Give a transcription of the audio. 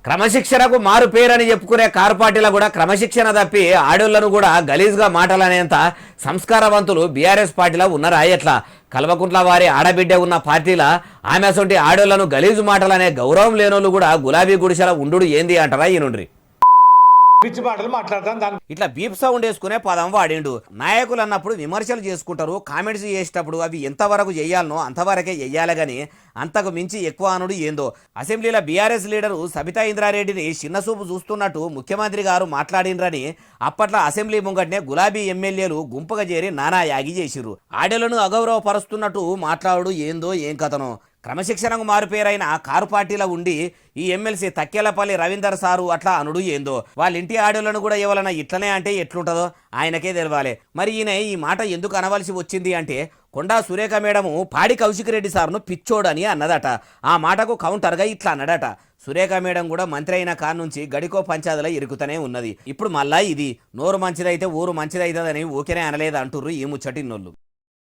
క్రమశిక్షణకు మారు పేరని చెప్పుకునే కారు పార్టీలో కూడా క్రమశిక్షణ తప్పి ఆడోళ్లను కూడా గలీజ్గా మాటలనేంత సంస్కారవంతులు బీఆర్ఎస్ పార్టీలో ఉన్నారా? ఎట్లా కల్వకుంట్ల వారి ఆడబిడ్డ ఉన్న పార్టీల ఆమె అసొంటి ఆడోళ్లను గలీజు మాటలనే గౌరవం లేనోళ్ళు కూడా గులాబీ గుడిసెల ఉండు ఏంది అంటారా? ఈనుండ్రి పిచ్చి మాటలు మాట్లాడతాను. ఇట్లా బీప్ సౌండ్ వేసుకునే పదం వాడిండు. నాయకులు అన్నప్పుడు విమర్శలు చేసుకుంటారు, కామెంట్స్ చేసేటప్పుడు అవి ఎంతవరకు చెయ్యాలనో అంతవరకే చెయ్యాలి కానీ అంతకు మించి ఎక్కువ అనుడు ఏందో. అసెంబ్లీలో బీఆర్ఎస్ లీడరు సబితా ఇంద్రారెడ్డిని చిన్నసూపు చూస్తున్నట్టు ముఖ్యమంత్రి గారు మాట్లాడినరని అప్పట్లో అసెంబ్లీ ముంగట్నే గులాబీ ఎమ్మెల్యేలు గుంపుగా చేరి నానా యాగి చేసిర్రు. ఆడలను అగౌరవపరుస్తున్నట్టు మాట్లాడు ఏందో ఏం కథనో. క్రమశిక్షణకు మారుపేరైన కారు పార్టీలో ఉండి ఈ ఎమ్మెల్సీ తక్కెలపల్లి రవీందర్ సారు అట్లా అనుడు ఏందో. వాళ్ళ ఇంటి ఆడోళ్లను కూడా ఎవరైనా ఇట్లనే అంటే ఎట్లుంటుందో ఆయనకే తెలవాలి. మరి ఈయన ఈ మాట ఎందుకు అనవలసి వచ్చింది అంటే కొండా సురేఖ మేడము పాడి కౌశిక్ రెడ్డి సార్ను పిచ్చోడని అన్నదట. ఆ మాటకు కౌంటర్గా ఇట్లా అన్నడట. సురేఖ మేడం కూడా మంత్రి అయిన కాడ నుంచి గడికో పంచాయతీలో ఇరుకుతూనే ఉన్నది. ఇప్పుడు మళ్ళా ఇది నోరు మంచిదైతే ఊరు మంచిదైతుందని ఓకేనే అనలేదు అంటుర్రు ఈ ముచ్చటిన్నోళ్ళు.